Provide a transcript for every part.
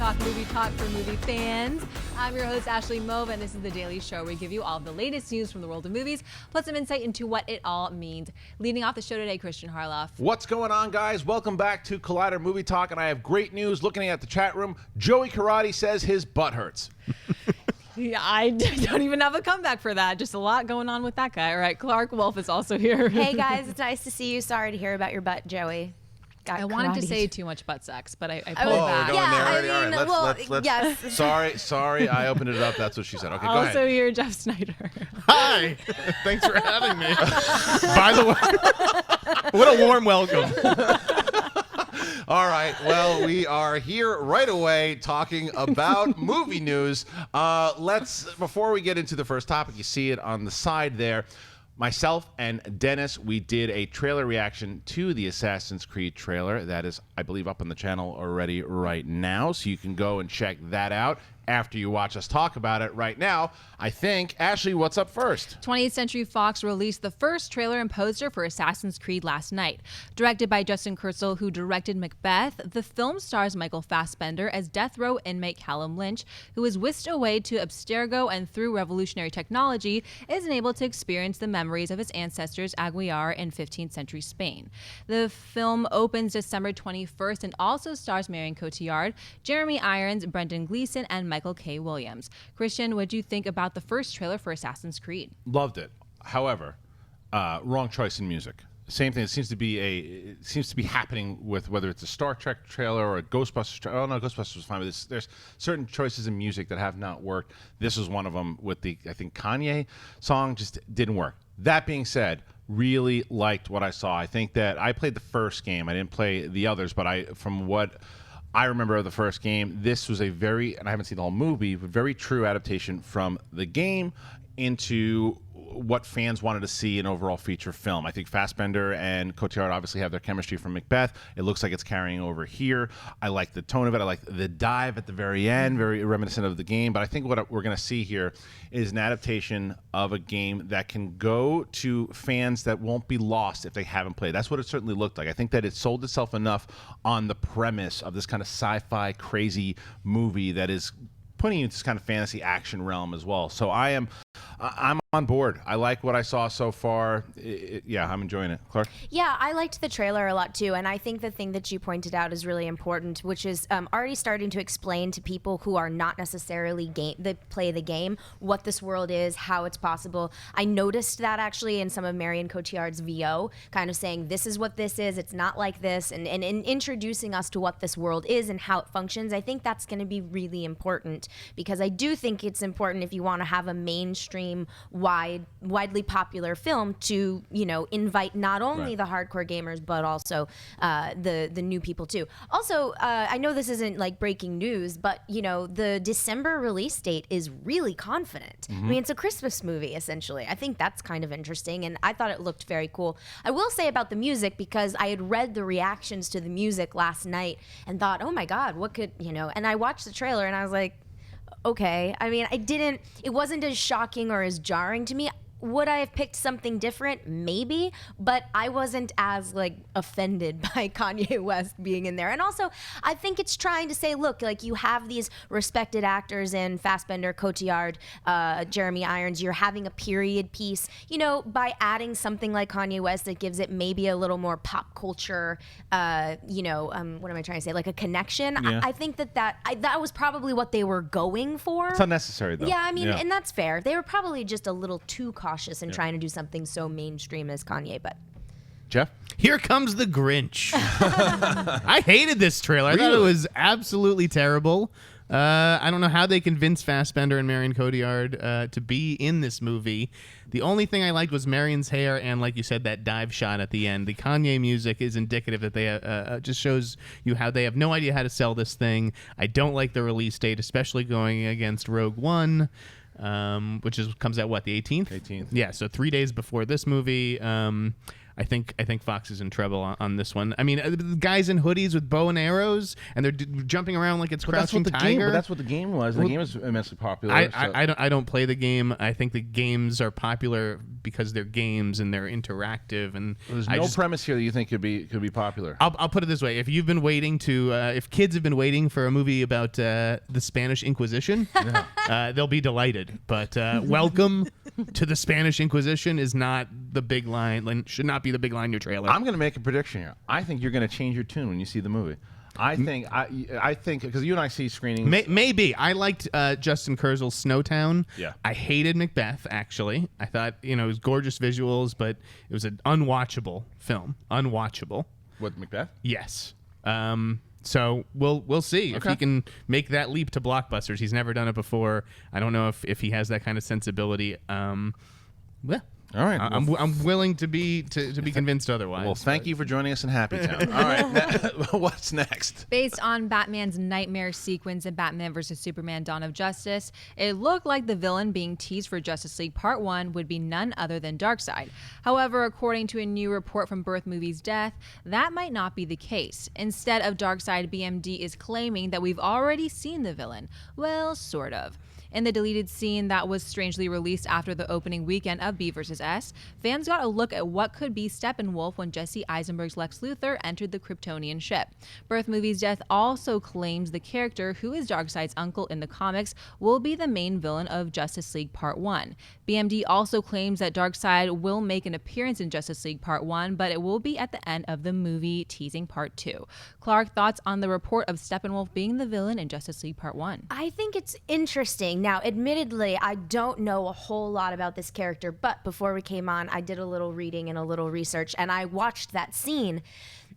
Talk for movie fans. I'm your host, Ashley Mova, and this is The Daily Show, where we give you all the latest news from the world of movies, plus some insight into what it all means. Leading off the show today, Kristian Harloff. What's going on, guys? Welcome back to Collider Movie Talk, and I have great news. Looking at the chat room, Joey Karate says his butt hurts. Yeah, I don't even have a comeback for that. Just a lot going on with that guy. All right, Clarke, Wolfe is also here. Hey, guys, it's nice to see you. Sorry to hear about your butt, Joey. I wanted to say too much butt sex, but I pulled back. We're going there already. I mean, All right, let's. yes. Sorry, I opened it up. That's what she said. Okay, go Also ahead. here, Jeff Sneider. Hi. Thanks for having me. By the way, what a warm welcome. All right, well, we are here right away talking about movie news. Before we get into the first topic, you see it on the side there. Myself and Dennis, we did a trailer reaction to the Assassin's Creed trailer. That is, I believe, up on the channel already right now, so you can go and check that out after you watch us talk about it right now. I think, Ashley, what's up first? 20th Century Fox released the first trailer and poster for Assassin's Creed last night. Directed by Justin Kurzel, who directed Macbeth, the film stars Michael Fassbender as death row inmate Callum Lynch, who is whisked away to Abstergo and through revolutionary technology is enabled to experience the memories of his ancestors Aguilar in 15th century Spain. The film opens December 21st and also stars Marion Cotillard, Jeremy Irons, Brendan Gleeson, and Michael K. Williams. Kristian, what do you think about the first trailer for Assassin's Creed? Loved it. However, wrong choice in music. Same thing. It seems to be happening with whether it's a Star Trek trailer or a Ghostbusters trailer. Oh no, Ghostbusters was fine, but there's certain choices in music that have not worked. This was one of them with the, I think, Kanye song just didn't work. That being said, really liked what I saw. I think that I played the first game. I didn't play the others, but from what I remember of the first game, this was a very, and I haven't seen the whole movie, but very true adaptation from the game into what fans wanted to see in overall feature film. I think Fassbender and Cotillard obviously have their chemistry from Macbeth. It looks like it's carrying over here. I like the tone of it. I like the dive at the very end, very reminiscent of the game. But I think what we're going to see here is an adaptation of a game that can go to fans that won't be lost if they haven't played. That's what it certainly looked like. I think that it sold itself enough on the premise of this kind of sci-fi crazy movie that is putting you in this kind of fantasy action realm as well. So I'm on board. I like what I saw so far. Yeah, I'm enjoying it. Clarke? Yeah, I liked the trailer a lot too, and I think the thing that you pointed out is really important, which is already starting to explain to people who are not necessarily that play the game what this world is, how it's possible. I noticed that actually in some of Marion Cotillard's VO, kind of saying this is what this is, it's not like this, and introducing us to what this world is and how it functions. I think that's going to be really important, because I do think it's important if you want to have a mainstream widely popular film to, invite not only the hardcore gamers but also the new people too. Also, I know this isn't like breaking news, but the December release date is really confident. I mean, it's a Christmas movie essentially. I think that's kind of interesting, and I thought it looked very cool. I will say about the music, because I had read the reactions to the music last night and thought, oh my God, what could, and I watched the trailer and I was like, okay. I mean, it wasn't as shocking or as jarring to me. Would I have picked something different? Maybe, but I wasn't as offended by Kanye West being in there. And also, I think it's trying to say, look, you have these respected actors in Fassbender, Cotillard, Jeremy Irons. You're having a period piece, by adding something like Kanye West that gives it maybe a little more pop culture, what am I trying to say? Like a connection. Yeah. I think that was probably what they were going for. It's unnecessary though. Yeah, I mean, and that's fair. They were probably just a little too cautious in trying to do something so mainstream as Kanye, but Jeff? Here comes the Grinch. I hated this trailer. I thought it was absolutely terrible. I don't know how they convinced Fassbender and Marion Cotillard to be in this movie. The only thing I liked was Marion's hair and, like you said, that dive shot at the end. The Kanye music is indicative that they just shows you how they have no idea how to sell this thing. I don't like the release date, especially going against Rogue One. Which comes out, what, the 18th? 18th. Yeah, so 3 days before this movie. I think Fox is in trouble on this one. I mean, the guys in hoodies with bow and arrows, and they're jumping around like it's Crouching Tiger. That's what the game was. The game was immensely popular. I don't play the game. I think the games are popular because they're games and they're interactive. And there's no premise here that you think could be popular. I'll put it this way: if you've been waiting if kids have been waiting for a movie about the Spanish Inquisition, they'll be delighted. But welcome to the Spanish Inquisition is not the big line. Should not be the big line in your trailer. I'm going to make a prediction here. I think you're going to change your tune when you see the movie. I think because you and I see screenings. Maybe I liked Justin Kurzel's Snowtown. Yeah, I hated Macbeth. Actually, I thought it was gorgeous visuals, but it was an unwatchable film. Unwatchable. What, Macbeth? Yes. So we'll see if he can make that leap to blockbusters. He's never done it before. I don't know if he has that kind of sensibility. Yeah. All right. I'm willing to be convinced otherwise. Well, thank you for joining us in Happy Town. All right. What's next? Based on Batman's nightmare sequence in Batman vs. Superman: Dawn of Justice, it looked like the villain being teased for Justice League Part 1 would be none other than Darkseid. However, according to a new report from Birth Movies Death, that might not be the case. Instead of Darkseid, BMD is claiming that we've already seen the villain. Well, sort of. In the deleted scene that was strangely released after the opening weekend of B vs. S, fans got a look at what could be Steppenwolf when Jesse Eisenberg's Lex Luthor entered the Kryptonian ship. Birth Movies Death also claims the character, who is Darkseid's uncle in the comics, will be the main villain of Justice League Part 1. BMD also claims that Darkseid will make an appearance in Justice League Part 1, but it will be at the end of the movie, teasing Part 2. Clarke, thoughts on the report of Steppenwolf being the villain in Justice League Part 1? I think it's interesting. Now, admittedly, I don't know a whole lot about this character, but before we came on, I did a little reading and a little research, and I watched that scene.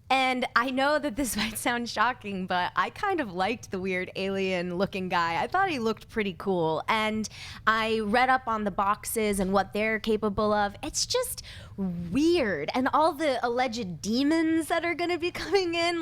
And I know that this might sound shocking, but I kind of liked the weird alien-looking guy. I thought he looked pretty cool. And I read up on the boxes and what they're capable of. It's just weird. And all the alleged demons that are going to be coming in,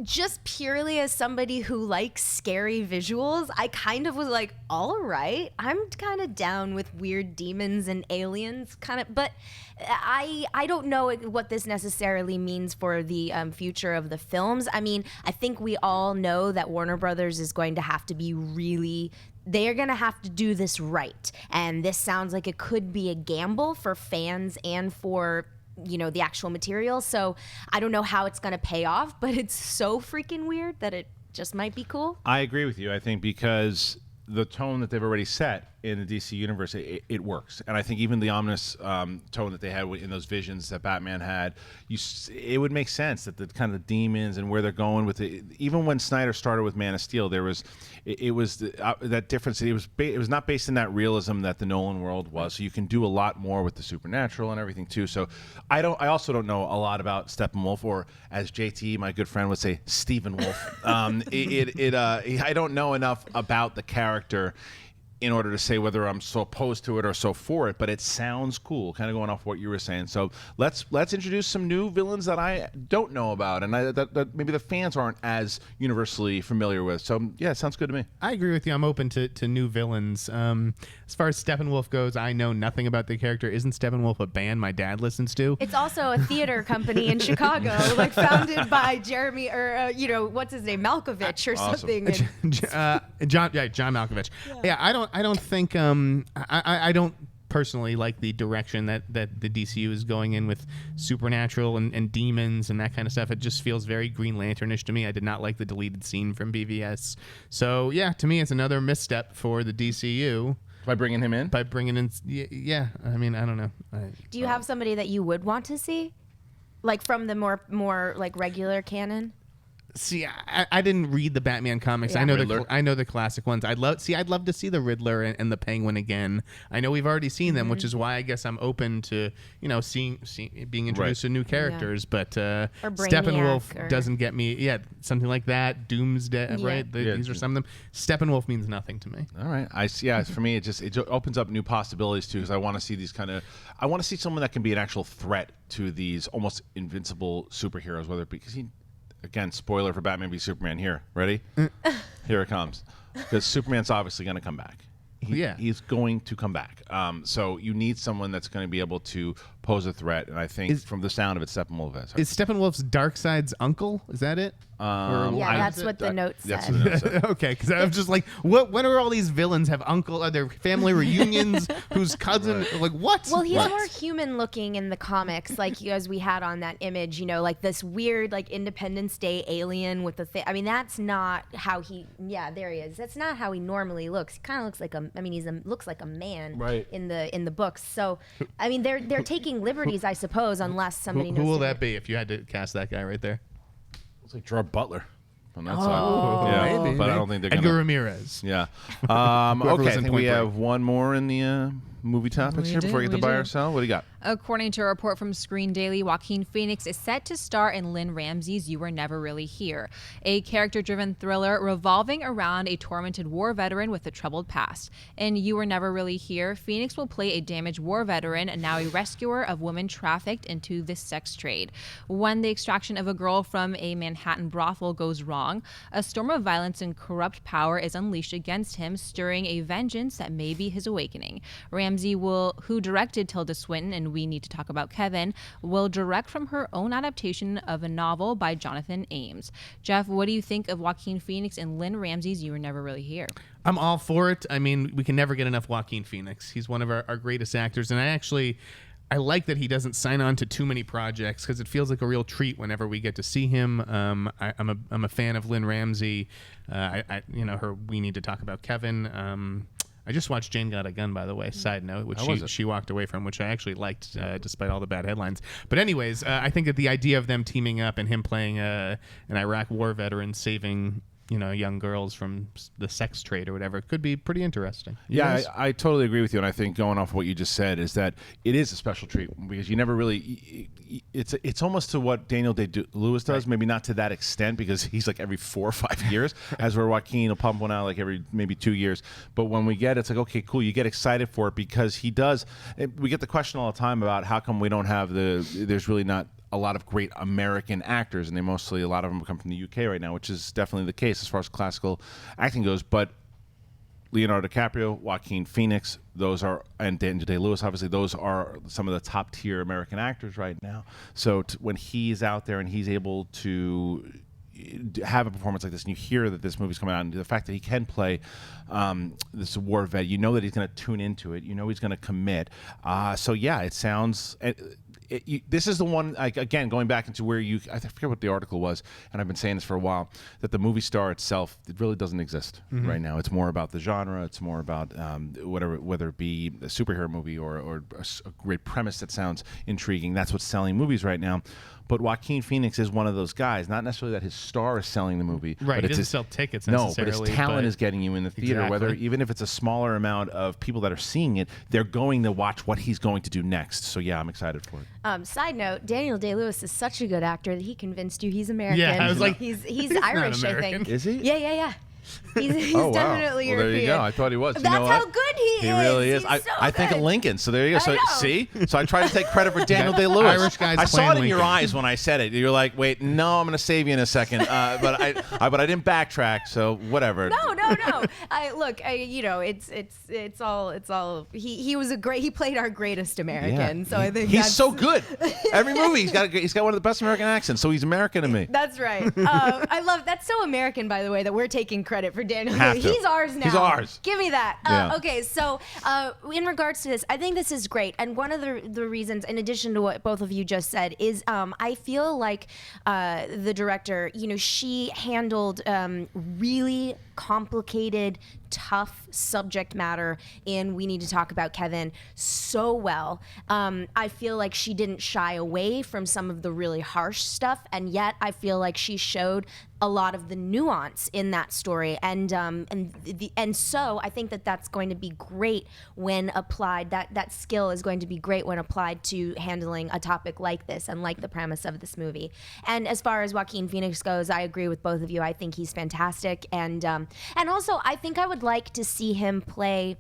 just purely as somebody who likes scary visuals, I kind of was like, all right, I'm kind of down with weird demons and aliens, but I don't know what this necessarily means for the future of the films. I mean, I think we all know that Warner Brothers is going to have to be they're going to have to do this right. And this sounds like it could be a gamble for fans and for the actual material. So I don't know how it's going to pay off, but it's so freaking weird that it just might be cool. I agree with you. I think because the tone that they've already set in the DC universe, it works. And I think even the ominous tone that they had in those visions that Batman had, it would make sense that the kind of demons and where they're going with it. Even when Sneider started with Man of Steel, there was that difference. It was not based in that realism that the Nolan world was. So you can do a lot more with the supernatural and everything too. So I also don't know a lot about Steppenwolf, or as JT, my good friend, would say, Stephen Wolf. I don't know enough about the character in order to say whether I'm so opposed to it or so for it, but it sounds cool, kind of going off what you were saying. So let's introduce some new villains that I don't know about, and that maybe the fans aren't as universally familiar with. So yeah, it sounds good to me. I agree with you. I'm open to new villains. As far as Steppenwolf goes, I know nothing about the character. Isn't Steppenwolf a band my dad listens to? It's also a theater company in Chicago, founded by Jeremy, or what's his name, Malkovich or something. John Malkovich. Yeah, I don't think I don't personally like the direction that the DCU is going in with supernatural and demons and that kind of stuff. It just feels very Green Lanternish to me. I did not like the deleted scene from BVS. So yeah, to me, it's another misstep for the DCU. By bringing him in? By bringing in, yeah. I mean, I don't know. Do you have somebody that you would want to see, from the more regular canon? See, I didn't read the Batman comics. Yeah. I know the classic ones. I'd love to see the Riddler and the Penguin again. I know we've already seen them, which is why I guess I'm open to seeing being introduced to new characters. Yeah. But Steppenwolf doesn't get me. Yeah, something like that. Doomsday, right? These are some of them. Steppenwolf means nothing to me. All right, for me, it opens up new possibilities too, because I want to see I want to see someone that can be an actual threat to these almost invincible superheroes, whether it be because again, spoiler for Batman v Superman here. Ready? Here it comes. Because Superman's obviously going to come back. he's going to come back. So you need someone that's going to be able to pose a threat. And I think from the sound of it, Steppenwolf is Steppenwolf's Darkseid's uncle? Is that it? That's what the note said. That's what the note said. Okay, because I was just like, when are all these villains have uncle? Are there family reunions? Whose cousin? Like what? Well, he's What? more human looking in the comics, like as we had on that image. Like this weird, like Independence Day alien with the thing. I mean, that's not how he. Yeah, there he is. That's not how he normally looks. He kind of looks like a. I mean, looks like a man in the books. So, I mean, they're taking liberties, I suppose, unless somebody knows. Who will that be if you had to cast that guy right there? It's like Gerard Butler on that side. Yeah, maybe. But I don't think they're Edgar gonna. Ramirez. Yeah. Whoever Okay, was I in think we Point Break. have one more in the movie topics here before we get to buy or sell. What do you got? According to a report from Screen Daily, Joaquin Phoenix is set to star in Lynne Ramsay's You Were Never Really Here, a character-driven thriller revolving around a tormented war veteran with a troubled past. In You Were Never Really Here, Phoenix will play a damaged war veteran and now a rescuer of women trafficked into the sex trade. When the extraction of a girl from a Manhattan brothel goes wrong, a storm of violence and corrupt power is unleashed against him, stirring a vengeance that may be his awakening. Ramsay, who directed Tilda Swinton and We Need to Talk About Kevin, will direct from her own adaptation of a novel by Jonathan Ames. Jeff, what do you think of Joaquin Phoenix and Lynne Ramsay's You Were Never Really Here? I'm all for it. I mean, we can never get enough Joaquin Phoenix. He's one of our greatest actors, and I like that he doesn't sign on to too many projects because it feels like a real treat whenever we get to see him. I'm a fan of Lynne Ramsay. Her We Need to Talk About Kevin. I just watched Jane Got a Gun, by the way, side note, which she walked away from, which I actually liked despite all the bad headlines. But anyways, I think that the idea of them teaming up and him playing an Iraq war veteran saving young girls from the sex trade or whatever could be pretty interesting. Yeah, I totally agree with you, and I think going off what you just said is that it is a special treat because you never really. It's almost to what Daniel Day-Lewis does, maybe not to that extent because he's like every 4 or 5 years, as where Joaquin will pump one out like every maybe 2 years. But when we get it's like, okay, cool, you get excited for it because he does. We get the question all the time about how come we don't have there's really not a lot of great American actors, and a lot of them come from the UK right now, which is definitely the case as far as classical acting goes. But Leonardo DiCaprio, Joaquin Phoenix, and Daniel Day-Lewis, obviously, those are some of the top tier American actors right now. So when he's out there and he's able to have a performance like this, and you hear that this movie's coming out, and the fact that he can play this war vet, you know that he's going to tune into it. You know he's going to commit. So yeah, it sounds. This is the one, again, going back into where I forget what the article was, and I've been saying this for a while, that the movie star itself, it really doesn't exist right now. It's more about the genre. It's more about whether it be a superhero movie or a great premise that sounds intriguing. That's what's selling movies right now. But Joaquin Phoenix is one of those guys. Not necessarily that his star is selling the movie. Right, but he doesn't sell tickets necessarily. No, but his talent is getting you in the theater. Exactly. Even if it's a smaller amount of people that are seeing it, they're going to watch what he's going to do next. So yeah, I'm excited for it. Side note, Daniel Day-Lewis is such a good actor that he convinced you he's American. Yeah, I was like, he's Irish, I think. Is he? Yeah. He's oh, wow. definitely well, European. there you go. I thought he was. That's you know how what? good he He really is. He's so I think of good. Lincoln. So there you go. So I know. see, so I tried to take credit for Daniel Day-Lewis. Irish guys I saw playing it in your Lincoln. eyes when I said it. You're like, wait, no, I'm going to save you in a second. But I didn't backtrack. So whatever. No. It's all. He was he played our greatest American. Yeah. So I think he's so good. Every movie he's got one of the best American accents. So he's American to me. That's right. I love that's so American, by the way, that we're taking credit for Daniel. Have to. He's ours now. He's ours. Give me that. Yeah. Okay, so in regards to this, I think this is great, and one of the reasons, in addition to what both of you just said, is I feel like the director, she handled really complicated, tough subject matter in We Need to Talk About Kevin so well. I feel like she didn't shy away from some of the really harsh stuff, and yet I feel like she showed a lot of the nuance in that story, and so I think that's going to be great when applied. That skill is going to be great when applied to handling a topic like this and like the premise of this movie. And as far as Joaquin Phoenix goes, I agree with both of you. I think he's fantastic, and also I think I would like to see him play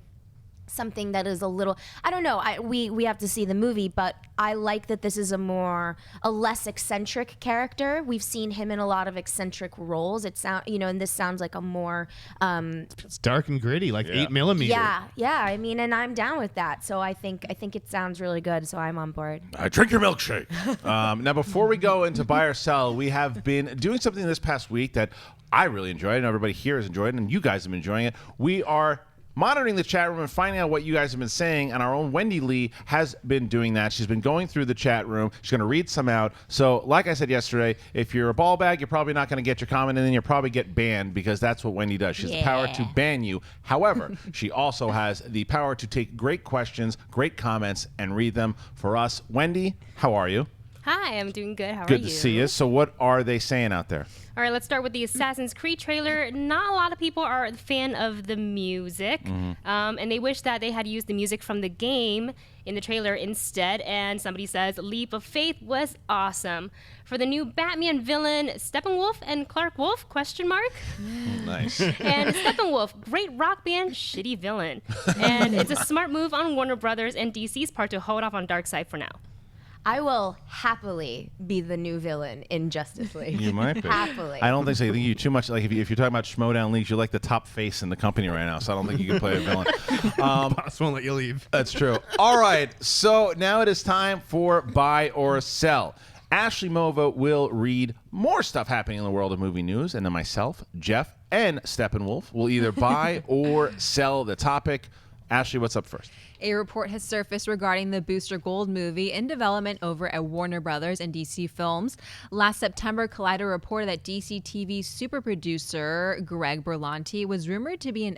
something that is a little, I don't know, we have to see the movie, but I like that this is a less eccentric character. We've seen him in a lot of eccentric roles. And this sounds like a more It's dark and gritty, like 8mm. yeah, I mean, and I'm down with that. So I think it sounds really good, so I'm on board. Drink your milkshake. Now, before we go into buy or sell, we have been doing something this past week that I really enjoyed, and everybody here has enjoyed, and you guys have been enjoying it. We are monitoring the chat room and finding out what you guys have been saying, and our own Wendy Lee has been doing that. She's been going through the chat room. She's going to read some out. So, like I said yesterday, if you're a ball bag, you're probably not going to get your comment, and then you'll probably get banned because that's what Wendy does. She has the power to ban you. However, she also has the power to take great questions, great comments, and read them for us. Wendy, how are you? Hi, I'm doing good. How are you? Good to see you. So what are they saying out there? All right, let's start with the Assassin's Creed trailer. Not a lot of people are a fan of the music, and they wish that they had used the music from the game in the trailer instead. And somebody says, Leap of Faith was awesome. For the new Batman villain, Steppenwolf and Clarke Wolfe, ? Nice. And Steppenwolf, great rock band, shitty villain. And it's a smart move on Warner Brothers and DC's part to hold off on Darkseid for now. I will happily be the new villain in Justice League. You might be. Happily. I don't think so. I think you too much. Like if you're talking about Schmodown leagues, you're like the top face in the company right now. So I don't think you can play a villain. Boss won't let you leave. That's true. All right. So now it is time for buy or sell. Ashley Mova will read more stuff happening in the world of movie news, and then myself, Jeff, and Steppenwolf will either buy or sell the topic. Ashley, what's up first? A report has surfaced regarding the Booster Gold movie in development over at Warner Brothers and DC Films. Last September, Collider reported that DC TV super producer Greg Berlanti was rumored to be an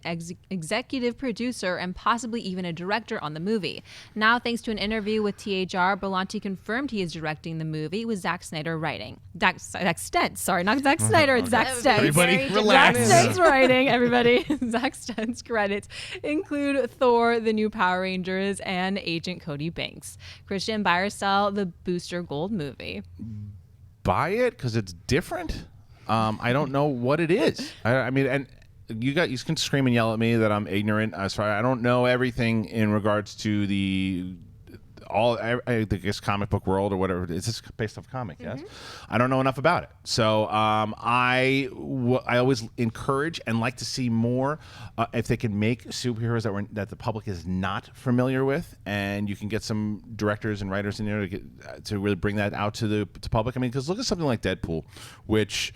executive producer and possibly even a director on the movie. Now, thanks to an interview with THR, Berlanti confirmed he is directing the movie with Zack Snyder writing. Zack Stentz, sorry, not Zack Snyder, it's Zack Stentz. Everybody relax. Zack Stentz writing, everybody. Zack Stentz credits include Thor, the new Power Rangers, and Agent Cody Banks. Kristian, buy or sell the Booster Gold movie? Buy it because it's different. I don't know what it is. I mean, and you can scream and yell at me that I'm ignorant. I don't know everything in regards to I guess comic book world or whatever. It's just based off comic, yes. I don't know enough about it, so I always encourage and like to see more if they can make superheroes that the public is not familiar with, and you can get some directors and writers in there to really bring that out to the public. I mean, because look at something like Deadpool, which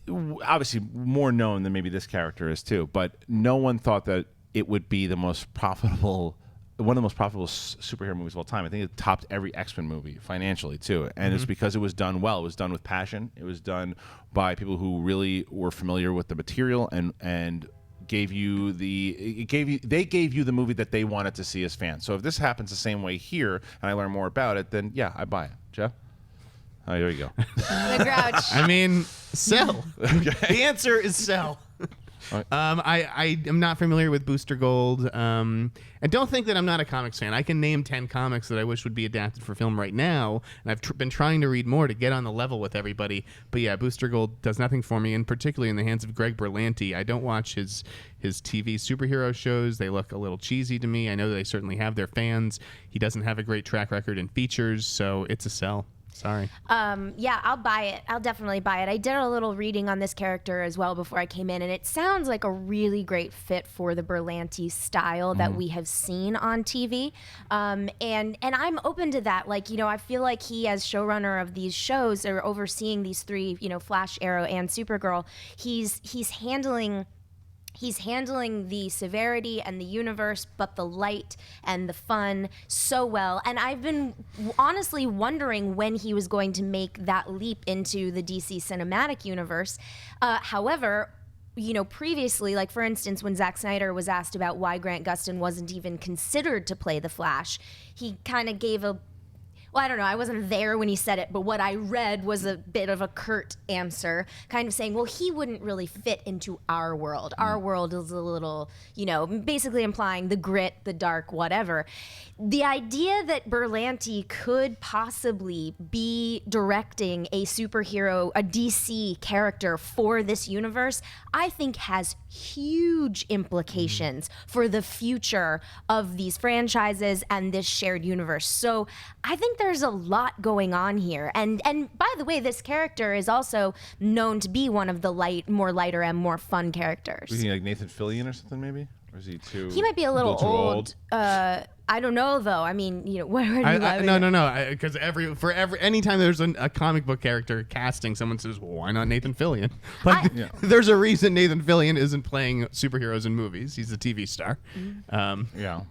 obviously more known than maybe this character is too, but no one thought that it would be the most profitable. One of the most profitable superhero movies of all time. I think it topped every X-Men movie financially too, and it's because it was done well. It was done with passion. It was done by people who really were familiar with the material and they gave you the movie that they wanted to see as fans. So if this happens the same way here, and I learn more about it, then yeah, I buy it. Jeff? Oh, there you go. The Grouch. I mean, sell. Okay. The answer is sell. I am not familiar with Booster Gold, and don't think that I'm not a comics fan. I can name 10 comics that I wish would be adapted for film right now, and I've been trying to read more to get on the level with everybody. But yeah, Booster Gold does nothing for me, and particularly in the hands of Greg Berlanti. I don't watch his TV superhero shows. They look a little cheesy to me. I know they certainly have their fans. He doesn't have a great track record in features, so it's a sell. Sorry. Yeah, I'll buy it. I'll definitely buy it. I did a little reading on this character as well before I came in, and it sounds like a really great fit for the Berlanti style that we have seen on TV. And I'm open to that. Like, I feel like he, as showrunner of these shows or overseeing these three, Flash, Arrow, and Supergirl, he's handling the severity and the universe, but the light and the fun so well. And I've been honestly wondering when he was going to make that leap into the DC cinematic universe. However, previously, like for instance, when Zack Snyder was asked about why Grant Gustin wasn't even considered to play the Flash, he kind of gave well, I don't know, I wasn't there when he said it, but what I read was a bit of a curt answer, kind of saying, well, he wouldn't really fit into our world. Our world is a little, basically implying the grit, the dark, whatever. The idea that Berlanti could possibly be directing a superhero, a DC character for this universe, I think has huge implications for the future of these franchises and this shared universe. So I think there's a lot going on here. And by the way, this character is also known to be one of the more lighter and more fun characters. Was he like Nathan Fillion or something maybe? Or is he too? He might be a little too old. I don't know though. I mean, where do you No. Because anytime there's a comic book character casting, someone says, well, "Why not Nathan Fillion?" Like, there's a reason Nathan Fillion isn't playing superheroes in movies. He's a TV star.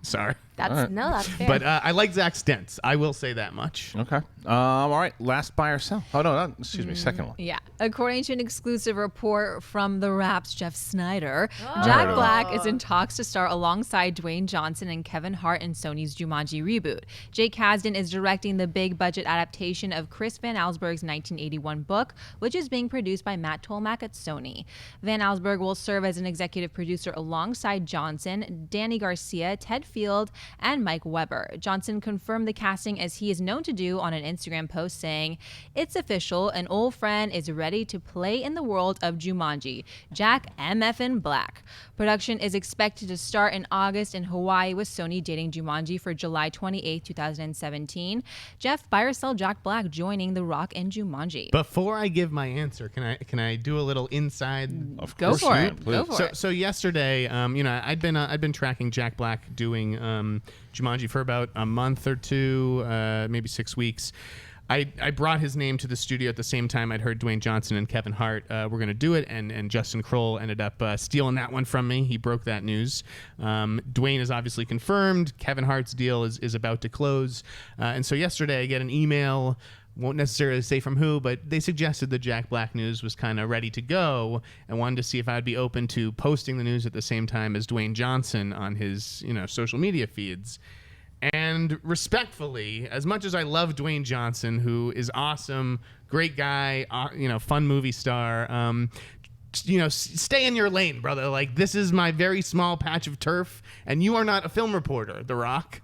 Sorry. That's fair. But I like Zack Stentz. I will say that much. Okay. All right. Last buy or sell? Oh no. Excuse me. Second one. Yeah. According to an exclusive report from The Wrap's Jeff Sneider, Jack Black is in talks to star alongside Dwayne Johnson and Kevin Hart in Sony's Jumanji reboot. Jake Kasdan is directing the big-budget adaptation of Chris Van Allsburg's 1981 book, which is being produced by Matt Tolmach at Sony. Van Allsburg will serve as an executive producer alongside Johnson, Danny Garcia, Ted Field, and Mike Weber. Johnson confirmed the casting as he is known to do on an Instagram post saying, "It's official, an old friend is ready to play in the world of Jumanji, Jack MFN Black." Production is expected to start in August in Hawaii with Sony dating Jumanji for July 28, 2017. Jeff, buy or sell Jack Black joining The Rock in Jumanji? Before I give my answer, can I do a little inside? Of Go course, for man, it. please. Go for it. So yesterday, I'd been tracking Jack Black doing Jumanji for about a month or two, maybe 6 weeks. I brought his name to the studio at the same time I'd heard Dwayne Johnson and Kevin Hart were going to do it, and Justin Kurzel ended up stealing that one from me. He broke that news. Dwayne is obviously confirmed. Kevin Hart's deal is about to close. And so yesterday I get an email, won't necessarily say from who, but they suggested the Jack Black news was kind of ready to go and wanted to see if I'd be open to posting the news at the same time as Dwayne Johnson on his social media feeds. And respectfully, as much as I love Dwayne Johnson, who is awesome, great guy, fun movie star, stay in your lane, brother. Like, this is my very small patch of turf, and you are not a film reporter, The Rock.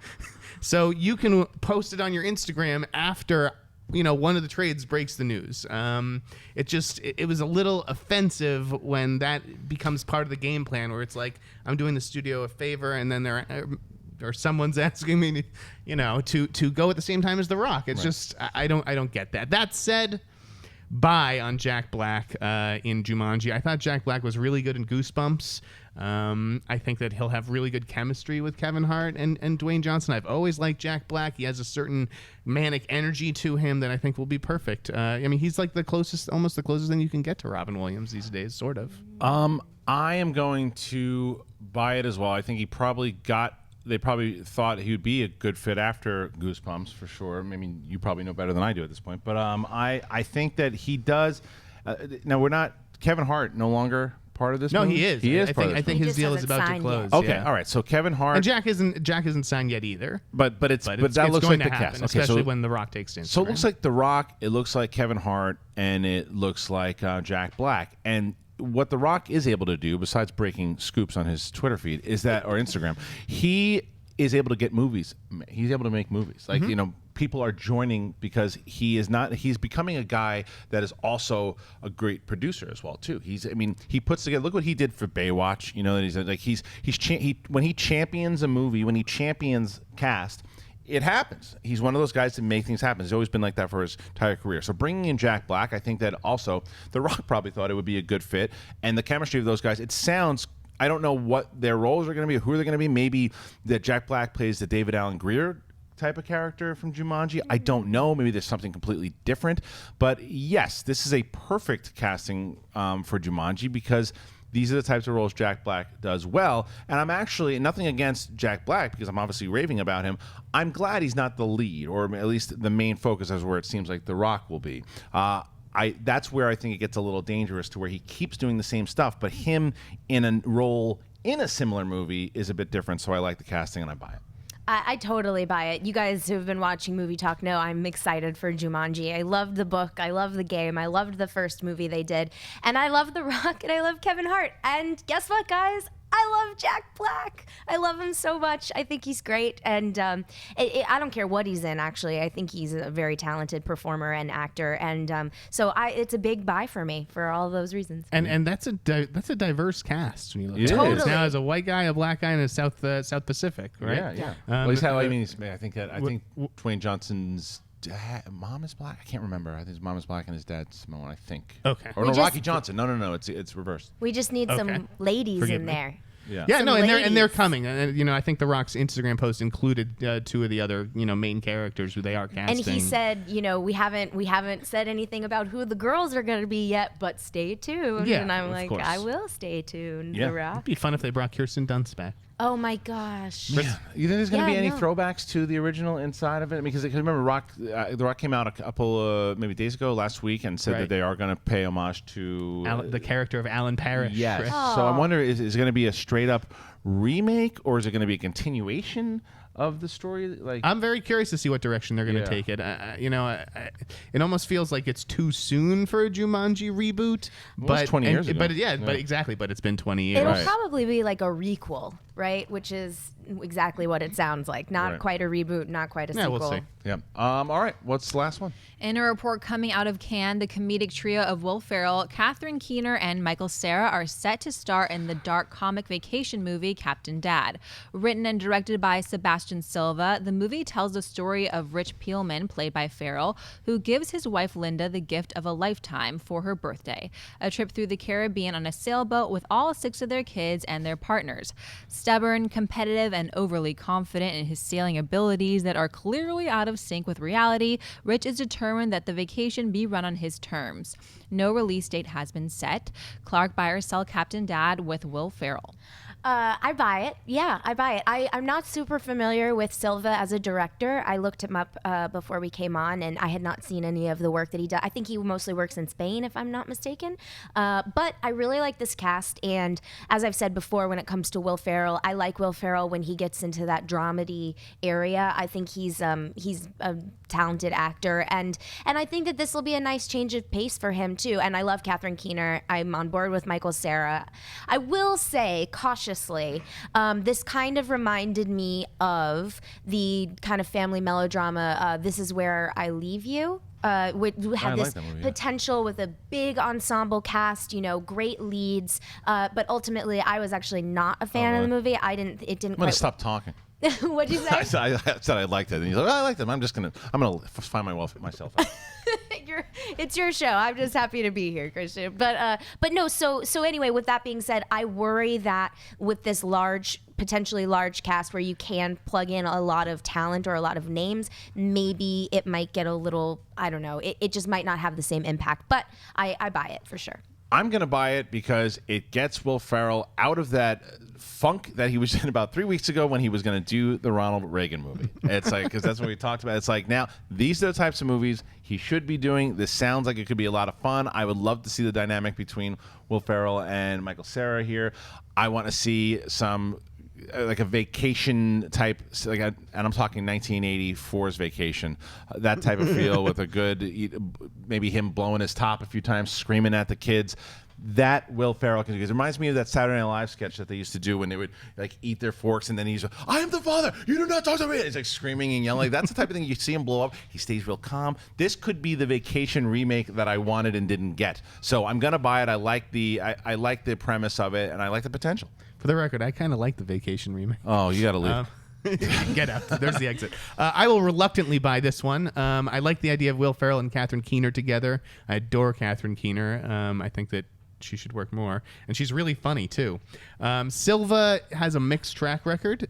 So you can post it on your Instagram after one of the trades breaks the news. It was a little offensive when that becomes part of the game plan, where it's like, I'm doing the studio a favor, and then or someone's asking me, to go at the same time as The Rock. It's just, I don't get that. That said, buy on Jack Black in Jumanji. I thought Jack Black was really good in Goosebumps. I think that he'll have really good chemistry with Kevin Hart and Dwayne Johnson. I've always liked Jack Black. He has a certain manic energy to him that I think will be perfect. He's like almost the closest thing you can get to Robin Williams these days, sort of. I am going to buy it as well. I think they probably thought he would be a good fit after Goosebumps, for sure. I mean, you probably know better than I do at this point. But I think that he does. Now, Kevin Hart no longer part of this movie? He is. He is. I think his deal is about to close. Yet. Okay, yeah. all right. So Kevin Hart and Jack isn't signed yet either. But that it's looks going like to the happen, cast, especially when The Rock takes Instagram. So it looks like The Rock. It looks like Kevin Hart, and it looks like Jack Black. And what The Rock is able to do, besides breaking scoops on his Twitter feed, or Instagram, he is able to get movies. He's able to make movies. Like, people are joining because he's becoming a guy that is also a great producer as well too. He puts together, look what he did for Baywatch, when he champions a movie, when he champions cast, it happens. He's one of those guys that make things happen. He's always been like that for his entire career. So bringing in Jack Black, I think that also The Rock probably thought it would be a good fit, and the chemistry of those guys, it sounds, I don't know what their roles are going to be, who they're going to be. Maybe that Jack Black plays the David Alan Grier type of character from Jumanji. I don't know. Maybe there's something completely different. But yes, this is a perfect casting for Jumanji, because these are the types of roles Jack Black does well. And I'm actually, nothing against Jack Black, because I'm obviously raving about him. I'm glad he's not the lead, or at least the main focus, as where it seems like The Rock will be. That's where I think it gets a little dangerous, to where he keeps doing the same stuff, but him in a role in a similar movie is a bit different. So I like the casting and I buy it. I totally buy it. You guys who have been watching Movie Talk know I'm excited for Jumanji. I love the book. I love the game. I loved the first movie they did. And I love The Rock and I love Kevin Hart. And guess what, guys? I love Jack Black. I love him so much. I think he's great. And I don't care what he's in, actually. I think he's a very talented performer and actor. And so it's a big buy for me for all those reasons. And that's a diverse cast when you look at it. Totally. Now as a white guy, a black guy, and a South Pacific, right? Yeah. Well, he's I think Dwayne Johnson's mom is black. I can't remember. I think his mom is black and his dad's Samoan, I think. Okay. Or no, Rocky Johnson. No. It's reversed. We just need some ladies Forgive in me. there. Yeah. Yeah, Some no, and they're ladies. coming. And I think The Rock's Instagram post included two of the other main characters who they are casting. And he said, we haven't said anything about who the girls are going to be yet, but stay tuned. Yeah, and I'm of like, course. I will stay tuned. Yeah. The Rock. It'd be fun if they brought Kirsten Dunst back. Oh my gosh. You think there's going to Yeah, be any no. throwbacks to the original inside of it? Because remember, The Rock came out a couple maybe days ago, last week, and said Right. that they are going to pay homage to The character of Alan Parrish. Yes. right? So I wonder, is it going to be a straight up remake, or is it going to be a continuation of the story? Like, I'm very curious to see what direction they're going to Yeah. take it. It almost feels like it's too soon for a Jumanji reboot. Well, it's 20 years ago. But Yeah. but exactly. But it's been 20 years. It'll Right. probably be like a requel, right? Which is exactly what it sounds like. Not Right. quite a reboot, not quite a Yeah, sequel. we'll see. yeah. All right. What's the last one? In a report coming out of Cannes, the comedic trio of Will Ferrell, Catherine Keener, and Michael Cera are set to star in the dark comic vacation movie Captain Dad. Written and directed by Sebastian Silva, the movie tells the story of Rich Peelman, played by Ferrell, who gives his wife Linda the gift of a lifetime for her birthday, a trip through the Caribbean on a sailboat with all 6 of their kids and their partners. Stubborn, competitive, and overly confident in his sailing abilities that are clearly out of sync with reality, Rich is determined that the vacation be run on his terms. No release date has been set. Clarke buy or sell Captain Dad with Will Ferrell. I buy it. Yeah, I buy it. I'm not super familiar with Silva as a director. I looked him up before we came on, and I had not seen any of the work that he does. I think he mostly works in Spain, if I'm not mistaken. But I really like this cast, and as I've said before, when it comes to Will Ferrell, I like Will Ferrell when he gets into that dramedy area. I think he's a talented actor, and I think that this will be a nice change of pace for him too. And I love Catherine Keener. I'm on board with Michael Cera. I will say cautiously, this kind of reminded me of the kind of family melodrama This Is Where I Leave You. Which had I this like that movie, yeah. potential with a big ensemble cast, great leads. But ultimately, I was actually not a fan of the movie. It didn't I'm going quite. to stop talking. What'd you I say? said I liked it. And he's like, I liked it. I'm gonna find myself out. It's your show. I'm just happy to be here, Kristian. But no. So anyway, with that being said, I worry that with this potentially large cast where you can plug in a lot of talent or a lot of names, maybe it might get a little. I don't know. It just might not have the same impact. But I buy it for sure. I'm going to buy it because it gets Will Ferrell out of that funk that he was in about 3 weeks ago when he was going to do the Ronald Reagan movie. It's like, because that's what we talked about. It's like, now, these are the types of movies he should be doing. This sounds like it could be a lot of fun. I would love to see the dynamic between Will Ferrell and Michael Cera here. I want to see some like a vacation type, and I'm talking 1984's Vacation, that type of feel with a good, maybe him blowing his top a few times, screaming at the kids. That Will Ferrell, because it reminds me of that Saturday Night Live sketch that they used to do when they would like eat their forks, and then he's like, I am the father, you do not talk to me. He's like screaming and yelling. That's the type of thing you see him blow up. He stays real calm. This could be the Vacation remake that I wanted and didn't get. So I'm gonna buy it. I like the premise of it, and I like the potential. For the record, I kind of like the Vacation remake. Oh, you gotta leave. Get out. There's the exit. I will reluctantly buy this one. I like the idea of Will Ferrell and Catherine Keener together. I adore Catherine Keener. I think that she should work more, and she's really funny too. Silva has a mixed track record.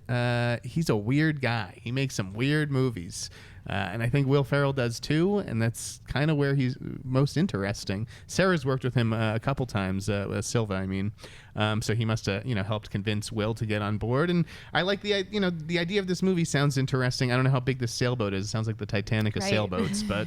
He's a weird guy. He makes some weird movies. And I think Will Ferrell does too, and that's kind of where he's most interesting. Sarah's worked with him a couple times, Silva, I mean. So he must have, helped convince Will to get on board. And I like the idea of this movie sounds interesting. I don't know how big this sailboat is. It sounds like the Titanic of sailboats, but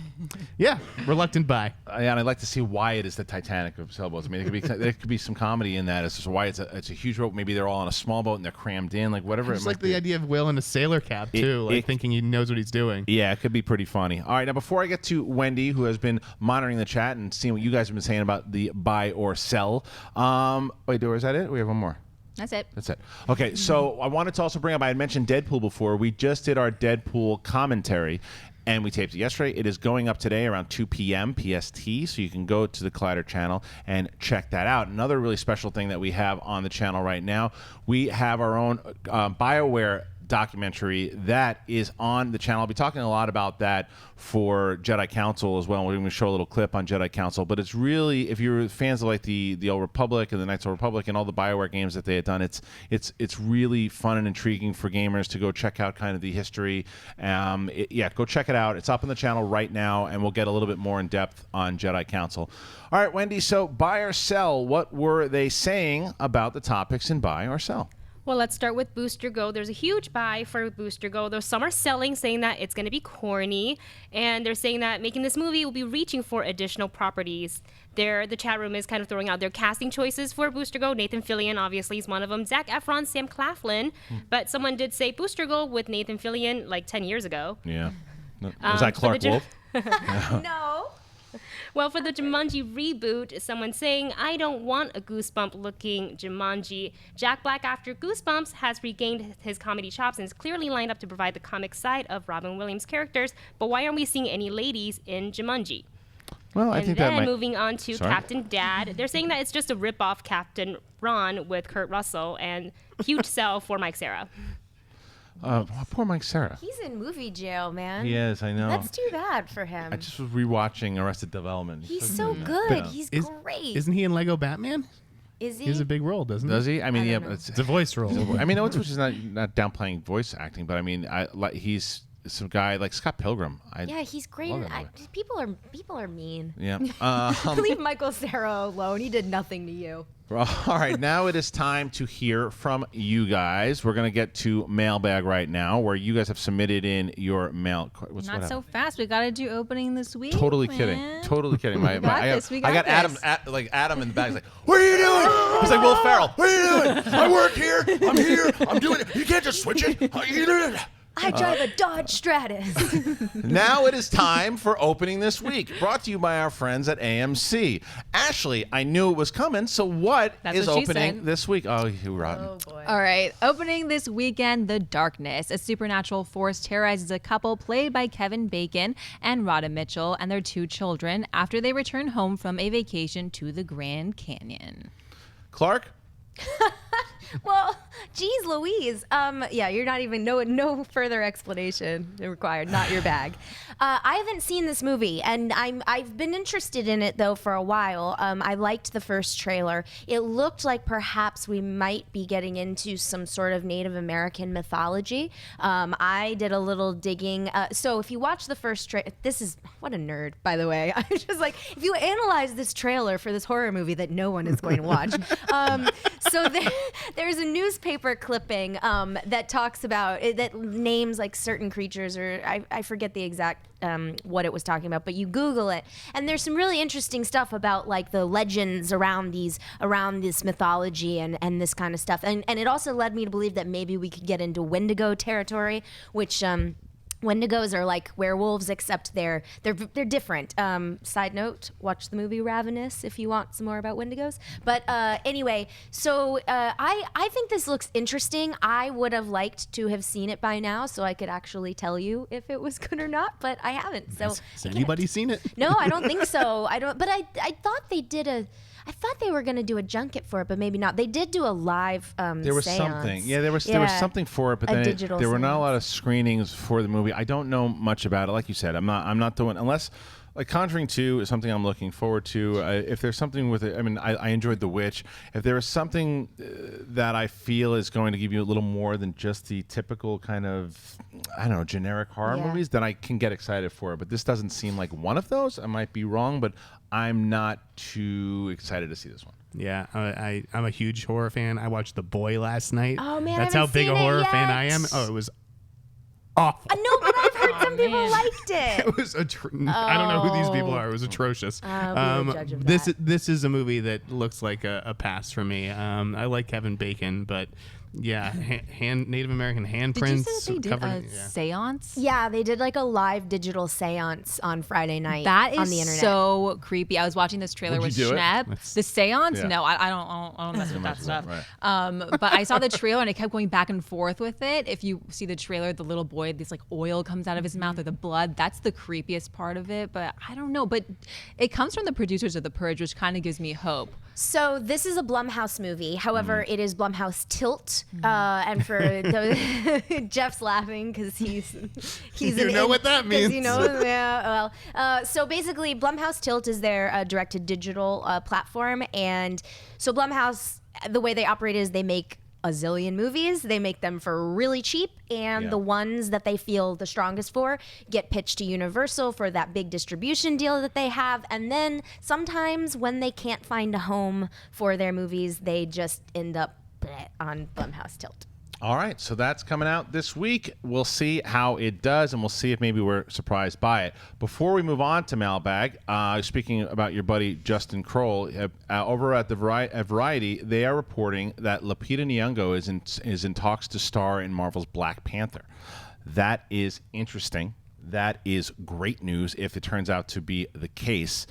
yeah, reluctant buy. Yeah, and I'd like to see why it is the Titanic of sailboats. I mean, there could be some comedy in that as to why it's a huge boat. Maybe they're all on a small boat and they're crammed in, like whatever. I just like the idea of Will in a sailor cap too, thinking he knows what he's doing. Yeah, it could be pretty funny. All right, now before I get to Wendy, who has been monitoring the chat and seeing what you guys have been saying about the buy or sell. Is that it? We have one more. That's it. Okay, so I wanted to also bring up, I had mentioned Deadpool before. We just did our Deadpool commentary, and we taped it yesterday. It is going up today around 2 p.m. PST, so you can go to the Collider channel and check that out. Another really special thing that we have on the channel right now, we have our own BioWare documentary that is on the channel. I'll be talking a lot about that for Jedi Council as well. We're going to show a little clip on Jedi Council, but it's really, if you're fans of like the Old Republic and the Knights of the Republic and all the BioWare games that they had done, it's really fun and intriguing for gamers to go check out kind of the history. Go check it out. It's up on the channel right now, and we'll get a little bit more in depth on Jedi Council. All right, Wendy, so buy or sell, what were they saying about the topics in buy or sell? Well, let's start with Booster Go. There's a huge buy for Booster Go. Though some are selling, saying that it's going to be corny, and they're saying that making this movie will be reaching for additional properties. The chat room is kind of throwing out their casting choices for Booster Go. Nathan Fillion, obviously, is one of them. Zac Efron, Sam Claflin. But someone did say Booster Go with Nathan Fillion like 10 years ago. Yeah. Was that Clarke Wolfe? No. Well, for the Jumanji reboot, someone's saying, I don't want a Goosebump-looking Jumanji. Jack Black, after Goosebumps, has regained his comedy chops and is clearly lined up to provide the comic side of Robin Williams' characters. But why aren't we seeing any ladies in Jumanji? Well, I think that might... moving on to Captain Dad, they're saying that it's just a rip-off Captain Ron with Kurt Russell, and huge sell for Mike Cera. Poor Mike Cera. He's in movie jail, man. He is, I know. That's too bad for him. I just was rewatching Arrested Development. He's so good. He's great. Isn't he in Lego Batman? Is he? He has a big role, doesn't he? Does he? I mean, yeah, it's a voice role. I mean, no, which is not downplaying voice acting, but I mean, he's some guy like Scott Pilgrim. He's great. People are mean. Yeah. Leave Michael Cera alone. He did nothing to you. All right, now it is time to hear from you guys. We're going to get to mailbag right now, where you guys have submitted in your mail. Not so fast. We got to do opening this week. Totally man. kidding. Totally kidding. We got this. Adam in the back. He's like, "What are you doing?" He's like, "Will Ferrell, what are you doing? I work here. I'm here. I'm doing it. You can't just switch it. I drive a Dodge Stratus. Now it is time for opening this week, brought to you by our friends at AMC. Ashley, I knew it was coming, so what is opening this week? Oh, you rotten. Oh, boy. All right, opening this weekend, The Darkness. A supernatural force terrorizes a couple played by Kevin Bacon and Rhoda Mitchell and their 2 children after they return home from a vacation to the Grand Canyon. Clarke? Well, geez Louise. You're not even, no further explanation required. Not your bag. I haven't seen this movie, and I've been interested in it, though, for a while. I liked the first trailer. It looked like perhaps we might be getting into some sort of Native American mythology. I did a little digging. So if you watch the first trailer, what a nerd, by the way. I'm just like, if you analyze this trailer for this horror movie that no one is going to watch. So there's a newspaper clipping that talks about that names like certain creatures, or I forget the exact what it was talking about, but you Google it, and there's some really interesting stuff about like the legends around this mythology and this kind of stuff, and it also led me to believe that maybe we could get into Wendigo territory, which Wendigos are like werewolves, except they're different. Side note: watch the movie Ravenous if you want some more about Wendigos. But anyway, so I think this looks interesting. I would have liked to have seen it by now, so I could actually tell you if it was good or not. But I haven't. So has anybody seen it? No, I don't think so. I don't. But I thought they did I thought they were going to do a junket for it, but maybe not. They did do a live There was seance. something. Yeah, there was something for it, but then there were not a lot of screenings for the movie. I don't know much about it. Like you said, I'm not doing unless Like Conjuring 2 is something I'm looking forward to. If there's something with it, I mean, I enjoyed The Witch. If there is something that I feel is going to give you a little more than just the typical kind of, I don't know, generic horror movies, then I can get excited for it. But this doesn't seem like one of those. I might be wrong, but I'm not too excited to see this one. Yeah, I'm a huge horror fan. I watched The Boy last night. Oh, man, That's I how haven't big a seen it horror fan I yet. am. Oh, it was awful. No, but I've heard some people man. liked it. It was I don't know who these people are. It was atrocious. be the judge of that. This is a movie that looks like a pass for me. I like Kevin Bacon, but yeah, Native American handprints. Did you say that they did covering- a seance? Yeah, they did like a live digital seance on Friday night That on the is internet. so creepy. I was watching this trailer Would with you do it? Schnepp. The seance? Yeah. No, I don't mess with that stuff. Right. But I saw the trailer and I kept going back and forth with it. If you see the trailer, the little boy, this like oil comes out of his mouth or the blood. That's the creepiest part of it. But I don't know. But it comes from the producers of The Purge, which kind of gives me hope. So this is a Blumhouse movie. However, it is Blumhouse Tilt. And for the, Jeff's laughing because he's You know what that 'cause means. You know, yeah. Well, so basically, Blumhouse Tilt is their direct-to-digital platform, and so Blumhouse, the way they operate is they make a zillion movies. They make them for really cheap, and the ones that they feel the strongest for get pitched to Universal for that big distribution deal that they have. And then sometimes when they can't find a home for their movies, they just end up on Blumhouse Tilt. All right, so that's coming out this week. We'll see how it does, and we'll see if maybe we're surprised by it. Before we move on to Mailbag, speaking about your buddy Justin Kurzel, over at the Variety, they are reporting that Lupita Nyong'o is in talks to star in Marvel's Black Panther. That is interesting. That is great news if it turns out to be the case.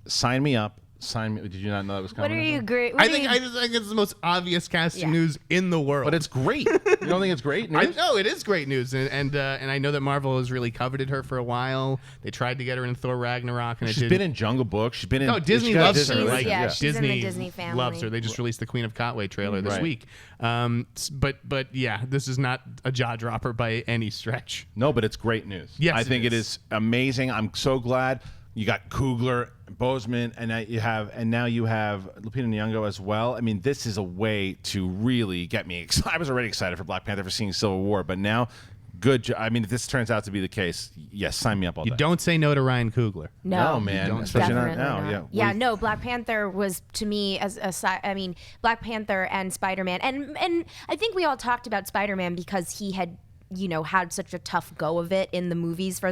Sign me up. Did you not know that was coming? What are you great? I think it's the most obvious casting news in the world. But it's great. You don't think it's great news? I know it is great news, and I know that Marvel has really coveted her for a while. They tried to get her in Thor Ragnarok, and She's been in Jungle Book. She's been in. No, Disney she's got loves Disney her. religion. Like, Yeah, she's in the Disney Disney family. loves her. They just released the Queen of Katwe trailer this Right. week. But yeah, this is not a jaw dropper by any stretch. No, but it's great news. Yes, I it think it is. is amazing. I'm so glad you got Coogler, Boseman, and now you have Lupita Nyong'o as well. I mean, this is a way to really get me excited. I was already excited for Black Panther for seeing Civil War, but now, I mean, if this turns out to be the case, yes, sign me up all day. You don't say no to Ryan Coogler. No, man, don't. especially not Definitely now. not. Yeah, Yeah, We- no, Black Panther was to me Black Panther and Spider-Man, and I think we all talked about Spider-Man because he had had such a tough go of it in the movies for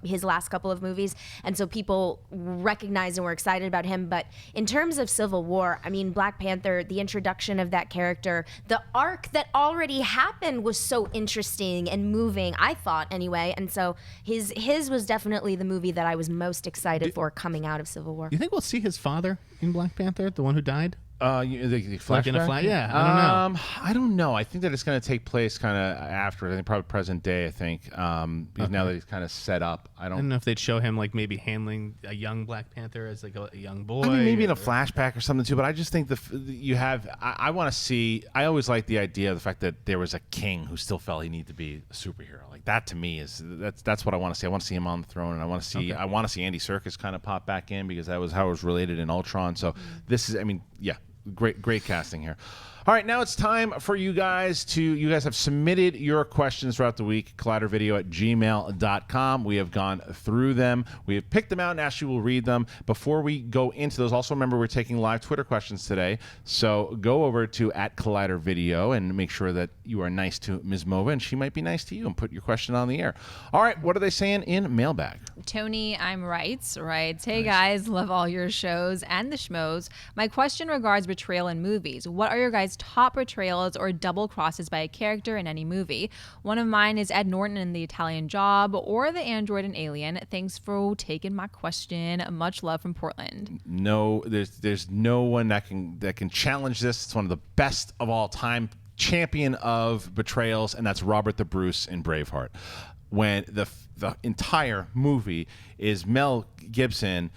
his last couple of movies, and so people recognized and were excited about him. But in terms of Civil War, I mean, Black Panther, the introduction of that character, the arc that already happened was so interesting and moving, I thought anyway. And so his was definitely the movie that I was most excited for coming out of Civil War. You think we'll see his father in Black Panther, the one who died? The Like in a flashback? yeah, I don't know. I don't know. I think that it's going to take place kind of after. I think probably present day. I think because now that he's kind of set up. I I don't. don't know if they'd show him like maybe handling a young Black Panther as like a young boy. I mean, maybe in a or- flashback or something too. But I just think you have. I want to see. I always like the idea of the fact that there was a king who still felt he needed to be a superhero. Like that to me that's what I want to see. I want to see him on the throne, and I want to see. I want to see Andy Serkis kind of pop back in because that was how it was related in Ultron. So this is. I mean, yeah. Great casting here. All right, now it's time for you guys have submitted your questions throughout the week, collidervideo@gmail.com. We have gone through them. We have picked them out, and actually we'll read them. Before we go into those, also remember we're taking live Twitter questions today. So go over to @collidervideo and make sure that you are nice to Ms. Mova, and she might be nice to you, and put your question on the air. All right, what are they saying in Mailbag? Tony, I'm right. Hey guys, love all your shows and the schmoes. My question regards betrayal in movies. What are your guys' top betrayals or double crosses by a character in any movie? One of mine is Ed Norton in The Italian Job or the android in Alien. Thanks for taking my question. Much love from Portland. No, there's no one that can challenge this. It's one of the best of all time, champion of betrayals, and that's Robert the Bruce in Braveheart. when the entire movie is Mel Gibson,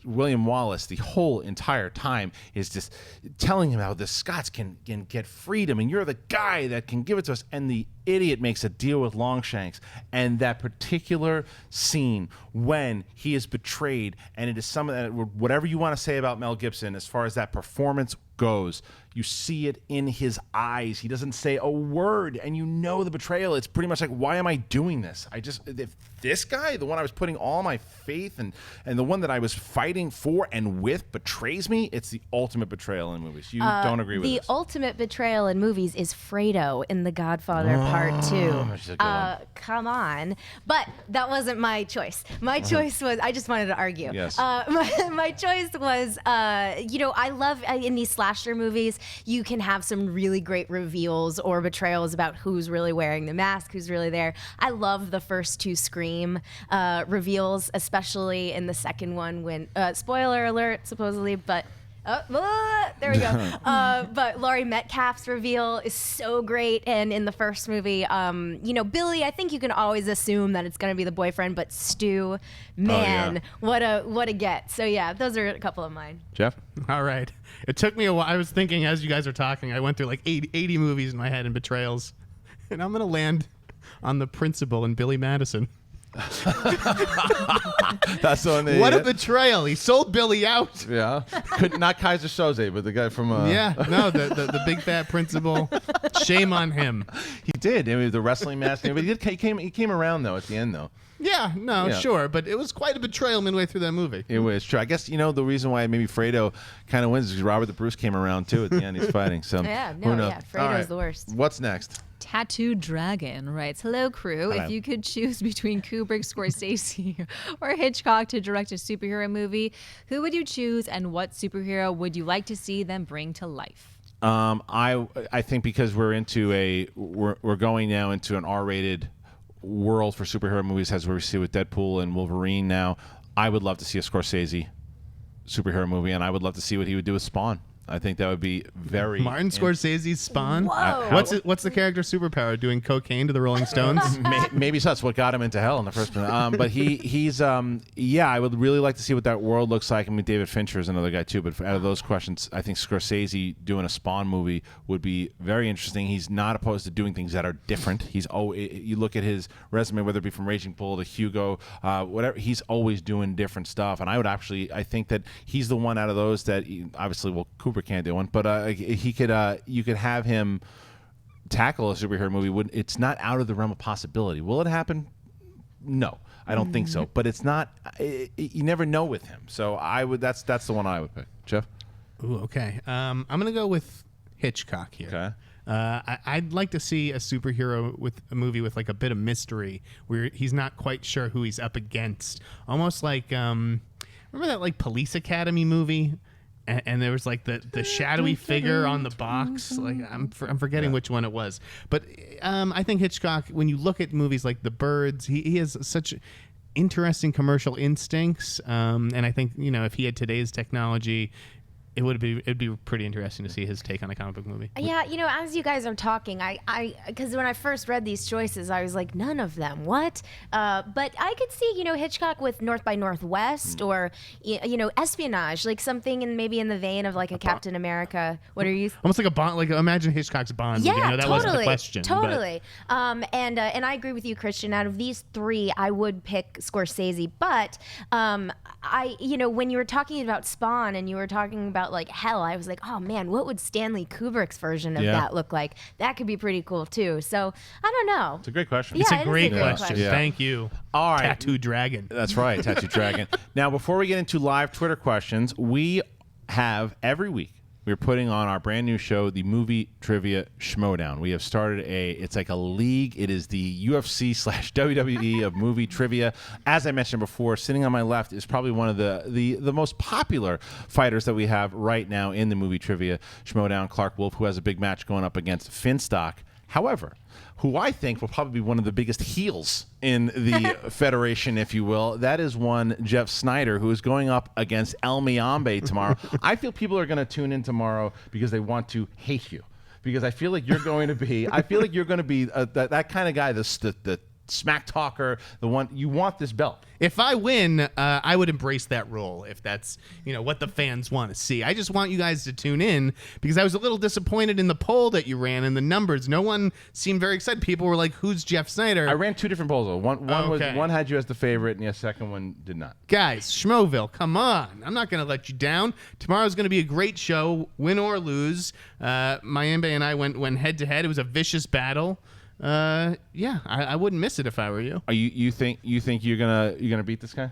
William Wallace, the whole entire time is just telling him how the Scots can get freedom, and you're the guy that can give it to us. And the idiot makes a deal with Longshanks, and that particular scene when he is betrayed, and it is some of that, whatever you want to say about Mel Gibson as far as that performance goes, you see it in his eyes. He doesn't say a word, and you know the betrayal. It's pretty much like, why am I doing this? If this guy, the one I was putting all my faith and the one that I was fighting for and with, betrays me, it's the ultimate betrayal in movies. You don't agree with this? The ultimate betrayal in movies is Fredo in The Godfather Part 2. Come on. But that wasn't my choice. My choice was, I just wanted to argue. Yes. My choice was, I love in these slasher movies, you can have some really great reveals or betrayals about who's really wearing the mask, who's really there. I love the first two Scream reveals, especially in the second one when, spoiler alert, supposedly, but there we go. But Laurie Metcalf's reveal is so great, and in the first movie, Billy, I think you can always assume that it's going to be the boyfriend, but Stu, man, what a get. So yeah, those are a couple of mine. Jeff? All right. It took me a while. I was thinking as you guys are talking, I went through like 80 movies in my head and betrayals, and I'm going to land on the principal and Billy Madison. That's the one. What a betrayal! He sold Billy out. Yeah, not Kaiser Soze, but the guy from. The big fat principal. Shame on him. He did. I mean, the wrestling mask. But he came around though at the end though. Yeah, sure, but it was quite a betrayal midway through that movie. It was true. I guess the reason why maybe Fredo kind of wins is because Robert the Bruce came around too at the end. He's fighting. So who knows? Fredo's the worst. What's next? Tattoo Dragon writes, hello, crew. Hello. If you could choose between Kubrick, Scorsese, or Hitchcock to direct a superhero movie, who would you choose, and what superhero would you like to see them bring to life? I think because we're going now into an R-rated world for superhero movies, as we see with Deadpool and Wolverine now, I would love to see a Scorsese superhero movie, and I would love to see what he would do with Spawn. I think that would be very Martin Scorsese's Spawn. Whoa. What's the character's superpower? Doing cocaine to the Rolling Stones? Maybe so. That's what got him into hell in the first place. But he's I would really like to see what that world looks like. I mean, David Fincher is another guy too. But out of those questions, I think Scorsese doing a Spawn movie would be very interesting. He's not opposed to doing things that are different. You look at his resume, whether it be from Raging Bull to Hugo, whatever. He's always doing different stuff. And I think that he's the one out of those that obviously Kubrick can't do one, but he could. You could have him tackle a superhero movie. It's not out of the realm of possibility. Will it happen? No, I don't think so. But it's not. You never know with him. So I would. That's the one I would pick. Jeff. Ooh, okay. I'm gonna go with Hitchcock here. Okay. I'd like to see a superhero with a movie with like a bit of mystery, where he's not quite sure who he's up against. Almost like remember that like Police Academy movie? And there was like the shadowy figure on the box. Like I'm forgetting which one it was. But I think Hitchcock, when you look at movies like The Birds, he has such interesting commercial instincts. And I think if he had today's technology, it'd be pretty interesting to see his take on a comic book movie. Yeah, as you guys are talking, because when I first read these choices, I was like, none of them. What? But I could see, Hitchcock with North by Northwest or, espionage, like something maybe in the vein of like a Captain America. What are you? Almost like a Bond. Like imagine Hitchcock's Bond. Yeah, that totally, wasn't the question. Totally. And I agree with you, Kristian. Out of these three, I would pick Scorsese. But when you were talking about Spawn and you were talking about like hell, I was like, oh man, what would Stanley Kubrick's version of that look like? That could be pretty cool too. So I don't know. It's a great question. Yeah, It's a great question. Yeah. Thank you. All right. Tattoo Dragon. That's right, Tattoo Dragon. Now, before we get into live Twitter questions, we have every week we're putting on our brand new show, the Movie Trivia Schmodown. We have started it's like a league. It is the UFC/WWE of movie trivia. As I mentioned before, sitting on my left is probably one of the most popular fighters that we have right now in the Movie Trivia Schmodown, Clarke Wolfe, who has a big match going up against Finstock. However, who I think will probably be one of the biggest heels in the federation, if you will. That is one Jeff Sneider, who is going up against El Miambe tomorrow. I feel people are going to tune in tomorrow because they want to hate you. Because I feel like you're going to be, that kind of guy, the smack talker, the one you want this belt. If I win, I would embrace that role if that's what the fans want to see. I just want you guys to tune in because I was a little disappointed in the poll that you ran and the numbers. No one seemed very excited. People were like, "Who's Jeff Sneider?" I ran 2 different polls. Okay. One had you as the favorite, and the second one did not. Guys, Schmoville, come on. I'm not going to let you down. Tomorrow's going to be a great show, win or lose. Mayembe and I went head to head. It was a vicious battle. I wouldn't miss it if I were you. Are you think you're gonna beat this guy?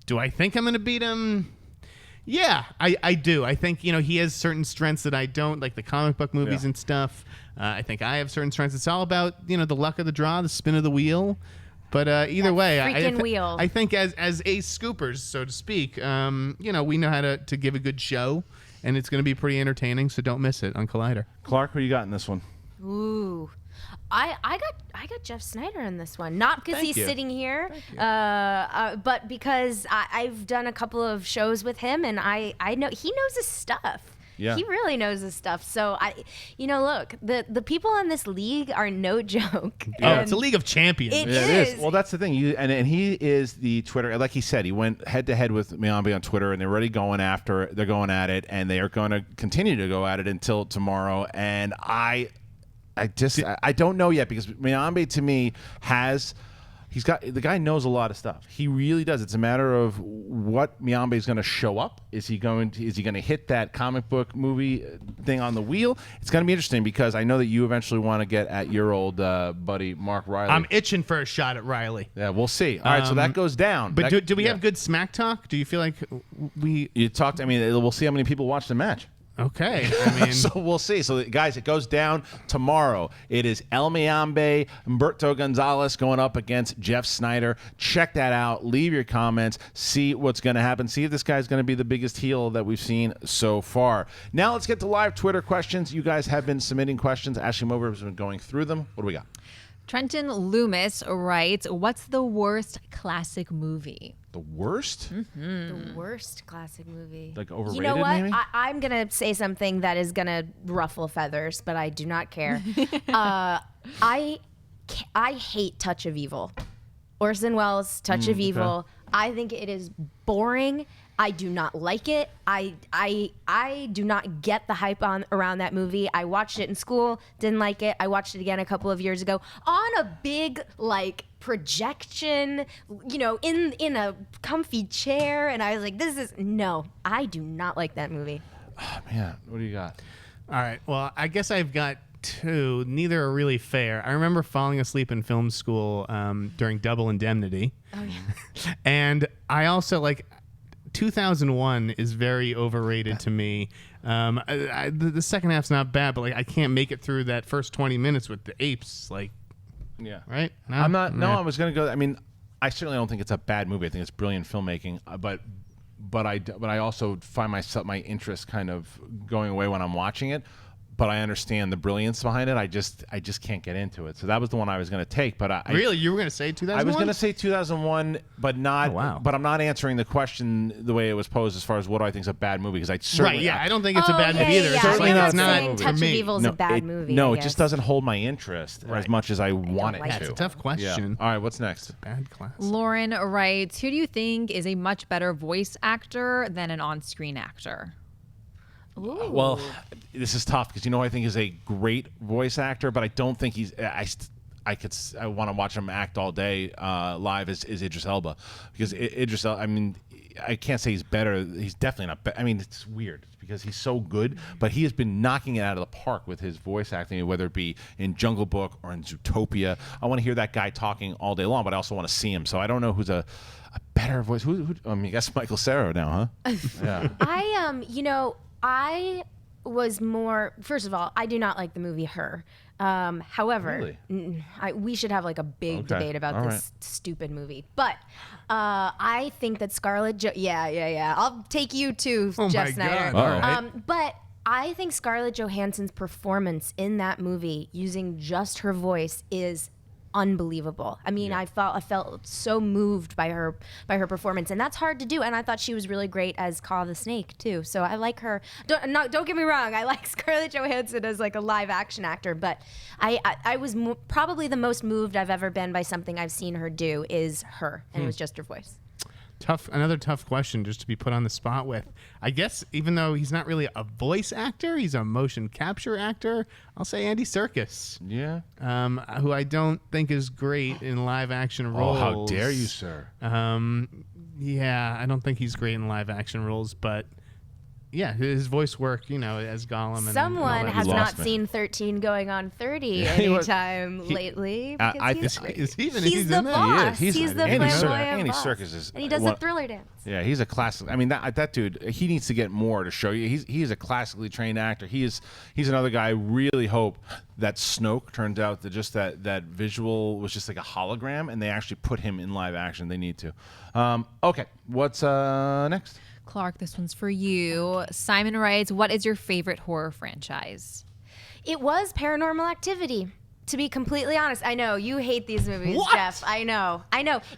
Do I think I'm going to beat him? Yeah, I do. I think, he has certain strengths that I don't, like the comic book movies and stuff. I think I have certain strengths. It's all about, the luck of the draw, the spin of the wheel. But either way, wheel. I think as ace scoopers, so to speak, we know how to give a good show, and it's going to be pretty entertaining, so don't miss it on Collider. Clarke, who you got in this one? Ooh. I got Jeff Sneider in this one, not because he's sitting here, but because I've done a couple of shows with him, and I know he knows his stuff. Yeah. He really knows his stuff. So look, the people in this league are no joke. Oh, it's a league of champions. It is. Well, that's the thing. And he is the Twitter. Like he said, he went head to head with Mayembe on Twitter, and they're already going after. They're going at it, and they are going to continue to go at it until tomorrow. And I don't know yet because Mayembe to me the guy knows a lot of stuff. He really does. It's a matter of what Mayembe is going to show up. Is he going to hit that comic book movie thing on the wheel? It's going to be interesting because I know that you eventually want to get at your old buddy Mark Riley. I'm itching for a shot at Riley. Yeah, we'll see. All right, so that goes down. But do we have good smack talk? Do you feel like we? You talked. I mean, we'll see how many people watch the match. Okay, I mean, so we'll see. So guys, it goes down tomorrow. It is El Mayembe, Humberto Gonzalez going up against Jeff Sneider. Check that out. Leave your comments. See what's going to happen. See if this guy's going to be the biggest heel that we've seen so far. Now let's get to live Twitter questions. You guys have been submitting questions. Ashley Mover has been going through them. What do we got? Trenton Loomis writes, "What's the worst classic movie?" The worst? The worst classic movie. Like overrated, You know what? maybe? I'm going to say something that is going to ruffle feathers, but I do not care. I hate Touch of Evil. Orson Welles' Touch of Evil. I think it is boring. I do not like it. I do not get the hype around that movie. I watched it in school, didn't like it. I watched it again a couple of years ago on a big projection, in a comfy chair, and I was like, I do not like that movie. Oh, man, what do you got? all right. Well, I guess I've got two. Neither are really fair. I remember falling asleep in film school during Double Indemnity. Oh yeah. And I also 2001 is very overrated to me. The second half's not bad, but I can't make it through that first 20 minutes with the apes. Yeah. Right? No? I'm not. No, Yeah. I was going to go. I mean, I certainly don't think it's a bad movie. I think it's brilliant filmmaking. But I also find my interest kind of going away when I'm watching it. But I understand the brilliance behind it. I just can't get into it. So that was the one I was going to take. But Really? You were going to say 2001? I was going to say 2001, but not. Oh, wow. But I'm not answering the question the way it was posed as far as what do I think is a bad movie, because I certainly Right, yeah. I don't think it's a Oh, bad yeah, movie either. yeah, Certainly yeah. not You're a bad saying movie. Touch For of me. Evil is a bad movie. No, I it just guess. doesn't hold my interest as Right. much as I want it like to. it. That's a tough question. Yeah. All right, what's next? Bad class. Lauren writes, who do you think is a much better voice actor than an on-screen actor? Ooh. Well, this is tough because I think is a great voice actor, but I don't think he's. I want to watch him act all day live is Idris Elba, because Idris Elba. I mean, I can't say he's better. He's definitely not. I mean, it's weird because he's so good, but he has been knocking it out of the park with his voice acting, whether it be in Jungle Book or in Zootopia. I want to hear that guy talking all day long, but I also want to see him. So I don't know who's a better voice. Who I guess Michael Cera now, huh? Yeah. I was more. First of all, I do not like the movie Her. However, Really? we should have a big debate about All this stupid movie. But I think that Scarlett. Yeah. I'll take you too, Oh Jeff my Sneider. God. All right. But I think Scarlett Johansson's performance in that movie, using just her voice, is unbelievable. I mean, I felt so moved by her performance, and that's hard to do. And I thought she was really great as Kaw the Snake too. So I like her. Don't get me wrong. I like Scarlett Johansson as like a live action actor, but I was probably the most moved I've ever been by something I've seen her do is her, and it was just her voice. Another tough question just to be put on the spot with. I guess even though he's not really a voice actor, he's a motion capture actor. I'll say Andy Serkis. Yeah. Who I don't think is great in live action roles. Oh, how dare you, sir? Yeah, I don't think he's great in live action roles, but yeah, his voice work, as Gollum. And Someone all has that. not seen 13 going on 30 anytime lately. Because Is he even he's in the that? boss. He is. He's the Andy flamboyant boss. Serkis is. And he does the Thriller dance. Yeah, he's a classic. I mean, that dude, he needs to get more to show you. He's a classically trained actor. He's another guy. I really hope that Snoke turns out that just that visual was just like a hologram, and they actually put him in live action. They need to. Okay, what's next? Clarke, this one's for you. Simon writes, what is your favorite horror franchise? It was Paranormal Activity. To be completely honest, I know you hate these movies, What? Jeff. I know.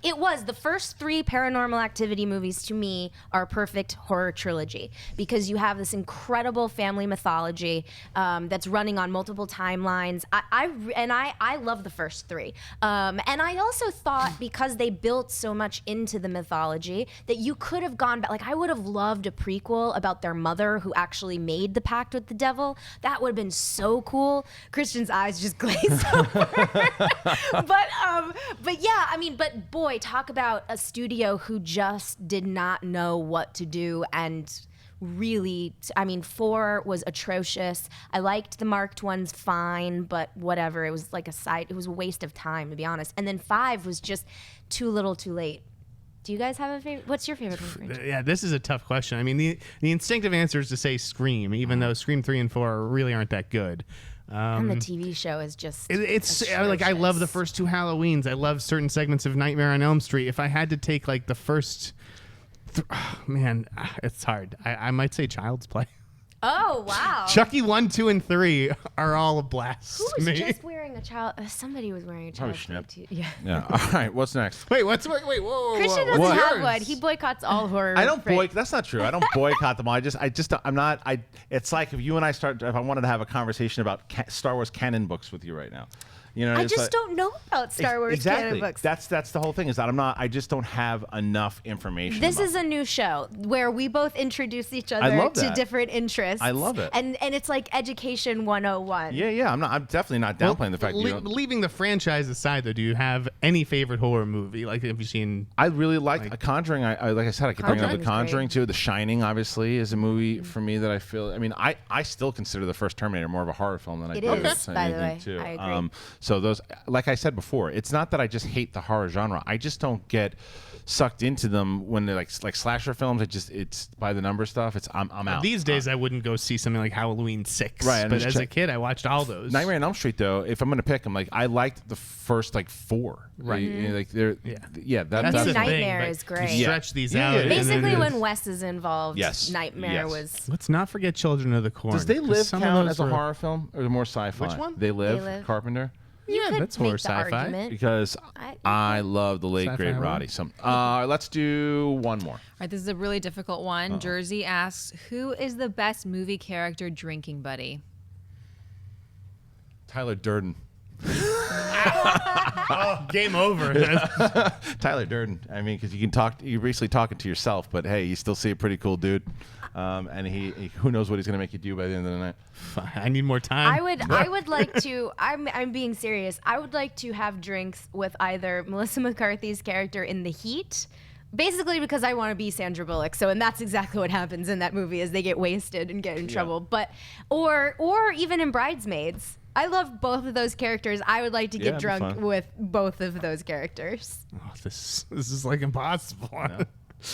It was the first 3 Paranormal Activity movies to me are a perfect horror trilogy because you have this incredible family mythology that's running on multiple timelines. I love the first 3, and I also thought because they built so much into the mythology that you could have gone back. Like I would have loved a prequel about their mother who actually made the pact with the devil. That would have been so cool. Christian's eyes just glazed. but yeah, I mean, but boy, talk about a studio who just did not know what to do and really, I mean, 4 was atrocious. I liked the marked ones fine, but whatever. It was like it was a waste of time, to be honest. And then 5 was just too little too late. Do you guys have a favorite? What's your favorite one? Yeah, this is a tough question. I mean, the instinctive answer is to say Scream, even though Scream 3 and 4 really aren't that good. And the TV show is just it's like I love the first 2 Halloweens. I love certain segments of Nightmare on Elm Street. If I had to take like the first, it's hard. I might say Child's Play. Oh wow! Chucky 1, 2, and 3 are all a blast. Who to was me. just wearing a child? Somebody was wearing a child. Yeah. Yeah. All right. What's next? Wait, whoa. Christian whoa, doesn't what's have yours? one. He boycotts all horror. I don't boycott. That's not true. I don't boycott them all. I'm not. It's like if you and I if I wanted to have a conversation about Star Wars canon books with you right now. I just don't know about Star Wars canon books. That's the whole thing. Is that I just don't have enough information. This is a new show where we both introduce each I other love to that. different interests. I love it. And it's like education 101. Yeah. I'm definitely not downplaying the fact that you don't. Leaving the franchise aside, though, do you have any favorite horror movie? Like, have you seen? I really like Conjuring. Like I said, I could bring up The Conjuring's Conjuring great. too. The Shining, obviously, is a movie for me that I feel. I mean, I still consider the first Terminator more of a horror film than I It do is, by the anything way. too. I agree. So those, like I said before, it's not that I just hate the horror genre. I just don't get sucked into them when they're like slasher films. It's by the number stuff. I'm out. These days, I wouldn't go see something like Halloween 6. Right, and But just as a check- kid, I watched all those. Nightmare on Elm Street, though, if I'm going to pick them, like I liked the first 4. Right. Like they're That's New the thing, Nightmare but is great. You stretch these Yeah, out. yeah, and then Basically, it's- when Wes is involved, Yes. Nightmare Yes. was. Let's not forget Children of the Corn. Does They 'cause Live some of count those as a were- horror film or more sci-fi? Which one? They Live, They Live. Carpenter. You Yeah, could that's make horror the sci-fi. argument. Because I love the late Sci-fi great horror. Roddy. Let's do one more. All right, this is a really difficult one. Jersey asks, who is the best movie character drinking buddy? Tyler Durden. Game over. Tyler Durden. I mean, because you can talk. You're basically talking to yourself, but hey, you still see a pretty cool dude. And he who knows what he's gonna make you do by the end of the night. I need more time. I would like to. I'm being serious. I would like to have drinks with either Melissa McCarthy's character in The Heat, basically because I want to be Sandra Bullock. So, and that's exactly what happens in that movie: is they get wasted and get in trouble. But or even in Bridesmaids. I love both of those characters. I would like to get it'd be drunk fun. with both of those characters. Oh, this is like impossible.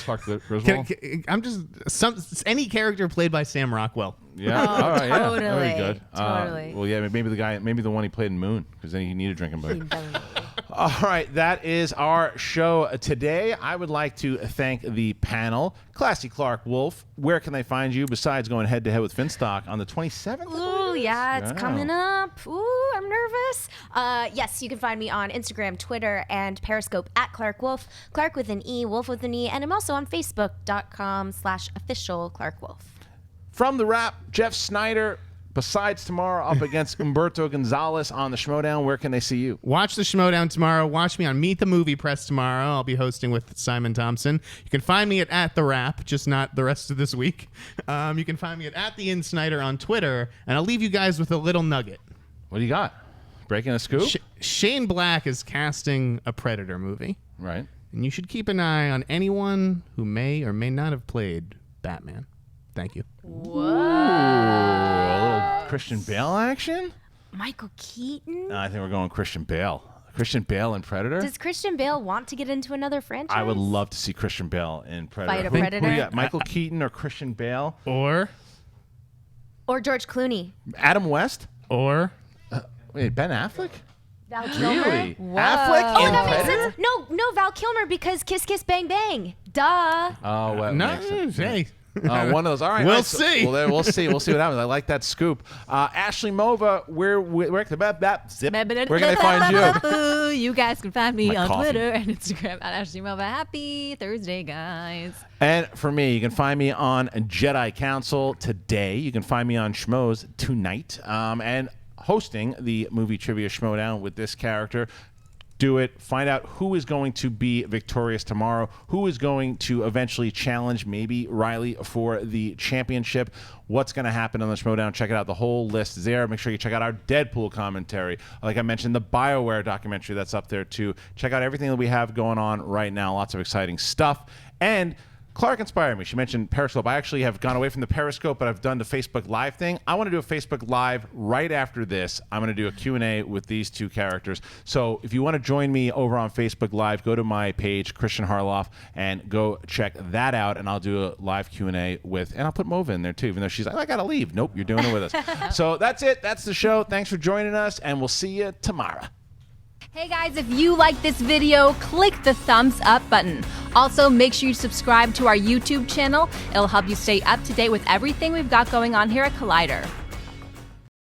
Clarke Griswold. I'm just any character played by Sam Rockwell. Yeah. All right. Yeah. totally, Very good. totally. Well, yeah. Maybe the one he played in Moon, because then he needed drinking buddy. All right, that is our show today. I would like to thank the panel. Classy Clarke, Wolfe, where can they find you besides going head-to-head with Finstock on the 27th? Ooh, yeah, it's coming up. Ooh, I'm nervous. Yes, you can find me on Instagram, Twitter, and Periscope at Clarke Wolfe. Clarke with an E, Wolfe with an E, and I'm also on Facebook.com/official Clarke Wolfe. From the Wrap, Jeff Sneider. Besides tomorrow, up against Humberto Gonzalez on the Schmodown. Where can they see you? Watch the Schmodown tomorrow. Watch me on Meet the Movie Press tomorrow. I'll be hosting with Simon Thompson. You can find me at The Wrap, just not the rest of this week. You can find me at the Sneider on Twitter. And I'll leave you guys with a little nugget. What do you got? Breaking a scoop? Shane Black is casting a Predator movie. Right. And you should keep an eye on anyone who may or may not have played Batman. Thank you. Ooh, a little Christian Bale action? Michael Keaton? I think we're going Christian Bale. Christian Bale in Predator? Does Christian Bale want to get into another franchise? I would love to see Christian Bale in Predator. Fight a Who Predator? you got, Michael Keaton or Christian Bale? Or George Clooney. Adam West? Or Wait, Ben Affleck? Val Kilmer? Really? Whoa. Affleck Oh, in that makes Predator? sense. No, Val Kilmer because Kiss Kiss Bang Bang. Duh. Oh, well, no, makes sense. hey. One of those. All right. We'll nice. see. Well, we'll see. We'll see what happens. I like that scoop. Ashley Mova, where can they find you? You guys can find me My on coffee. Twitter and Instagram at Ashley Mova. Happy Thursday, guys. And for me, you can find me on Jedi Council today. You can find me on Schmoes tonight. And hosting the movie Trivia Schmodown with this character. Do it. Find out who is going to be victorious tomorrow, who is going to eventually challenge maybe Riley for the championship, what's going to happen on the Schmodown. Check it out. The whole list is there. Make sure you check out our Deadpool commentary. Like I mentioned, the BioWare documentary that's up there too. Check out everything that we have going on right now. Lots of exciting stuff. And Clarke inspired me. She mentioned Periscope. I actually have gone away from the Periscope, but I've done the Facebook Live thing. I want to do a Facebook Live right after this. I'm going to do a Q&A with these two characters. So if you want to join me over on Facebook Live, go to my page, Kristian Harloff, and go check that out. And I'll do a live Q&A with, and I'll put Mova in there too, even though she's like, I got to leave. Nope, you're doing it with us. So that's it. That's the show. Thanks for joining us, and we'll see you tomorrow. Hey guys, if you like this video, click the thumbs up button. Also, make sure you subscribe to our YouTube channel. It'll help you stay up to date with everything we've got going on here at Collider.